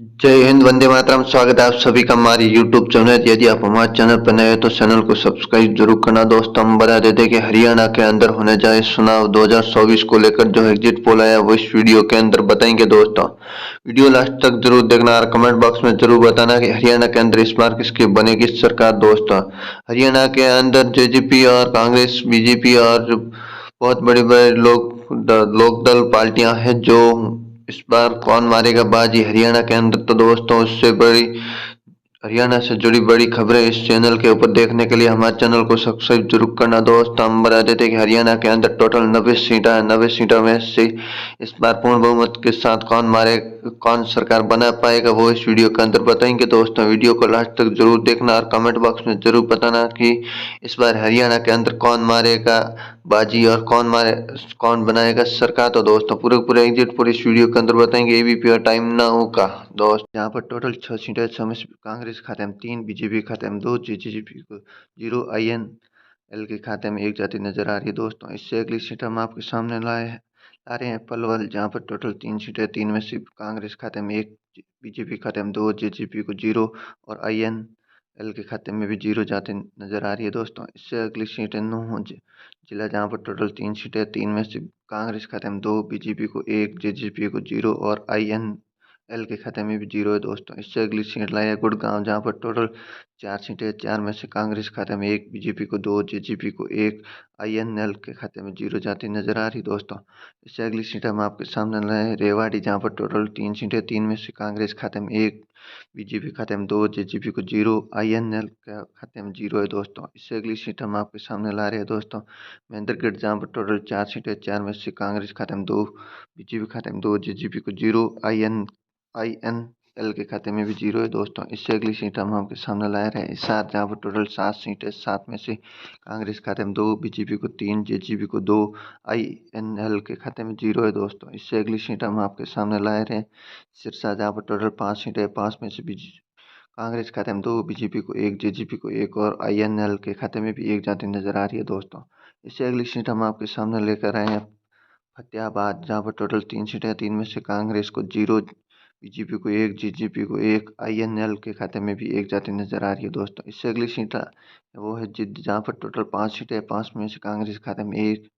जय हिंद, वंदे मातरम। स्वागत है आप सभी का हमारी यूट्यूब चैनल। यदि आप हमारे चैनल पर नए हैं तो चैनल को सब्सक्राइब जरूर करना। दोस्तों, हम बता देते हैं कि हरियाणा के अंदर होने जाए चुनाव 2024 को लेकर जो एग्जिट पोल आया वो इस वीडियो के अंदर बताएंगे। दोस्तों, वीडियो लास्ट तक जरूर देखना और कमेंट बॉक्स में जरूर बताना कि हरियाणा के अंदर इस बार किसकी बनेगी सरकार। दोस्तों, हरियाणा के अंदर जेजेपी और कांग्रेस, बीजेपी और बहुत बड़े बड़े लोक दल पार्टियां हैं। जो इस बार कौन मारेगा बाजी हरियाणा के अंदर, तो दोस्तों उससे बड़ी हरियाणा से जुड़ी बड़ी खबरें इस चैनल के ऊपर देखने के लिए हमारे चैनल को सब्सक्राइब जरूर करना। दोस्तों, हम बता देते हैं कि हरियाणा के अंदर टोटल 90 सीटें हैं। 90 सीटों में से इस बार पूर्ण बहुमत के साथ कौन सरकार बना पाएगा वो इस वीडियो के अंदर बताएंगे। दोस्तों, वीडियो को लास्ट तक जरूर देखना और कमेंट बॉक्स में जरूर बताना कि इस बार हरियाणा के अंदर कौन मारेगा बाजी और कौन बनाएगा सरकार। तो दोस्तों, पूरे एग्जिट पूरी इस वीडियो के अंदर बताएंगे। एबीपी और टाइम नाउ का। दोस्त, यहाँ पर टोटल 6 सीटें समय से कांग्रेस खाते में 3, बीजेपी खाते में 2, जेजेपी को 0, आईएनएल के खाते में 1 जाती नजर आ रही है। दोस्तों, इससे अगली सीट हम आपके सामने ला रहे हैं पलवल, जहाँ पर टोटल 3 सीटें। 3 में से कांग्रेस खाते में 1, बीजेपी खाते में 2, जेजेपी को 0 और आईएनएल के खाते में भी 0 जाती नजर आ रही है। दोस्तों, इससे अगली सीट है नूंह जिला, जहाँ पर टोटल 3 सीटें। 3 में से कांग्रेस खाते में 2, बीजेपी को 1, जेजेपी को 0 और आईएनएल के खाते में भी 0 है। दोस्तों, इससे अगली सीट लाई है गुड़गांव, जहाँ पर टोटल 4 सीटें। 4 में से कांग्रेस खाते में 1, बीजेपी को 2, जेजेपी को 1, आईएनएल के खाते में 0 जाती नजर आ रही। दोस्तों, इससे अगली सीट हम आपके सामने लाए रेवाड़ी, जहाँ पर टोटल 3 सीटें। 3 में से कांग्रेस खाते में 1, बीजेपी खाते में 2, जेजेपी को 0, आईएनएल के खाते में 0 है। दोस्तों, इससे अगली सीट हम आपके सामने ला रहे हैं दोस्तों महेंद्रगढ़, जहाँ पर टोटल 4 सीटें। 4 में से कांग्रेस खाते में 2, बीजेपी खाते में 2, जेजेपी को 0, आईएनएल के खाते में भी 0 है। दोस्तों, इससे अगली सीट हम आपके सामने ला रहे हैं हिसार, जहाँ पर टोटल 7 सीटें। 7 में से कांग्रेस खाते में 2, बीजेपी को 3, जेजेपी को 2, आईएनएल के खाते में 0 है। दोस्तों, इससे अगली सीट हम आपके सामने ला रहे हैं सिरसा, जहाँ पर टोटल 5 सीटें। 5 में से कांग्रेस खाते में 2, बीजेपी को 1, जेजेपी को 1 और आईएनएल के खाते में भी 1 जाती नजर आ रही है। दोस्तों, इससे अगली सीट हम आपके सामने लेकर आए हैं फतेहाबाद, जहाँ पर टोटल 3 सीटें। 3 में से कांग्रेस को 0, बीजेपी को 1, जेजेपी को 1, आईएनएल के खाते में भी 1 जाती नजर आ रही है। दोस्तों, इससे अगली सीट वो है जिद्द, जहाँ पर टोटल 5 सीटें। 5 में से कांग्रेस खाते में 1,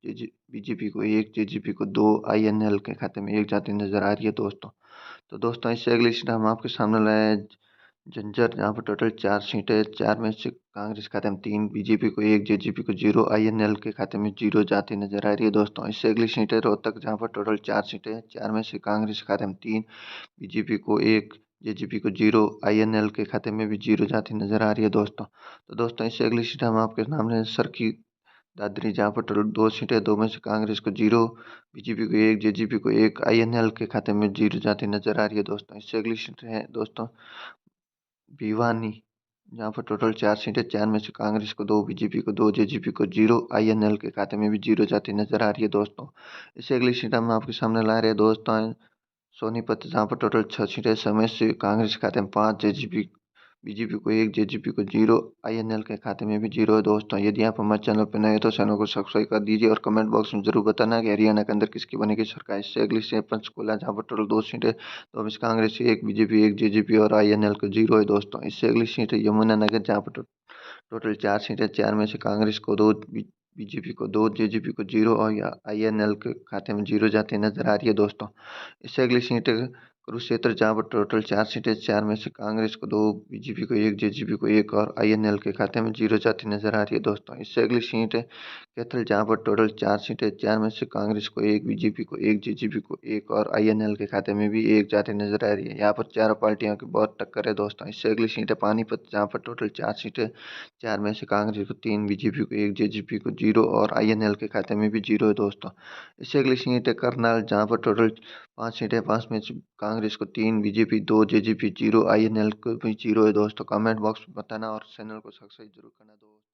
बीजेपी को 1, जेजेपी को 2, आईएनएल के खाते में 1 जाती नजर आ रही है। दोस्तों, तो दोस्तों, इससे अगली सीट हम आपके सामने लाए हैं झज्जर, जहाँ पर टोटल 4 सीटें। 4 में से कांग्रेस खाते में 3, बीजेपी को 1, जेजेपी को 0, आईएनएल के खाते में 0 जाती नजर आ रही है। दोस्तों, इससे अगली सीट है रोहतक, जहाँ पर टोटल 4 सीटें। 4 में से कांग्रेस खाते में 3, बीजेपी को 1, जेजेपी को 0, आईएनएल के खाते में भी 0 जाती नजर आ रही है। दोस्तों, तो दोस्तों, इससे अगली सीट हम आपके सामने सरखी दादरी, जहाँ पर टोटल 2 सीटें। 2 में से कांग्रेस को 0, बीजेपी को 1, जेजेपी को 1, आईएनएल के खाते में 0 जाती नजर आ रही है। दोस्तों, इससे अगली सीट है दोस्तों भिवानी, जहाँ पर टोटल 4 सीटें। 4 में से कांग्रेस को 2, बीजेपी को 2, जेजेपी को 0, आईएनएल के खाते में भी 0 जाती नजर आ रही है। दोस्तों, इससे अगली सीट हम आपके सामने ला रहे हैं दोस्तों सोनीपत, जहाँ पर टोटल 6 सीटें। समय से कांग्रेस खाते में 5, जेजेपी बीजेपी को 1, जेजेपी को 0, आईएनएल के खाते में भी 0 है। दोस्तों, यदि आप हमारे चैनल पर नए हैं तो चैनल को सब्सक्राइब कर दीजिए और कमेंट बॉक्स में जरूर बताना कि हरियाणा के अंदर किसकी बनेगी सरकार। इससे अगली से पंचकुला, जहाँ पर टोटल 2 सीटें। तो हम इस कांग्रेस 1, बीजेपी 1, जेजेपी और आईएनएल को 0 है। दोस्तों, इससे अगली सीट है यमुनानगर, जहाँ पर टोटल 4 सीटें। 4 में से कांग्रेस को 2, बीजेपी को 2, जेजेपी को 0 और आईएनएल के खाते में 0 जाती नजर आ रही है। दोस्तों, इससे अगली सीट है कुरुक्षेत्र, जहाँ पर टोटल 4 सीटें। 4 में से कांग्रेस को 2, बीजेपी को 1, जेजेपी को 1 और आईएनएल के खाते में 0 जाती नजर आ रही है। दोस्तों, इससे अगली सीट है कैथल, जहाँ पर टोटल 4 सीटें। 4 में से कांग्रेस को 1, बीजेपी को 1, जेजेपी को 1 और आईएनएल के खाते में भी 1 जाती नजर आ रही है। यहाँ पर चारों पार्टियों की बहुत टक्कर है। दोस्तों, इससे अगली सीट है पानीपत, जहाँ पर टोटल 4 सीटें। 4 में से कांग्रेस को 3, बीजेपी को 1, जेजेपी को 0 और आईएनएल के खाते में भी 0 है। दोस्तों, इससे अगली सीट है करनाल, जहाँ पर टोटल 5 सीटें। 5 में से कांग्रेस को 3, बीजेपी 2, जेजेपी 0, आईएनएल को भी 0 है। दोस्तों, कमेंट बॉक्स में बताना और चैनल को सब्सक्राइब जरूर करना दोस्तों।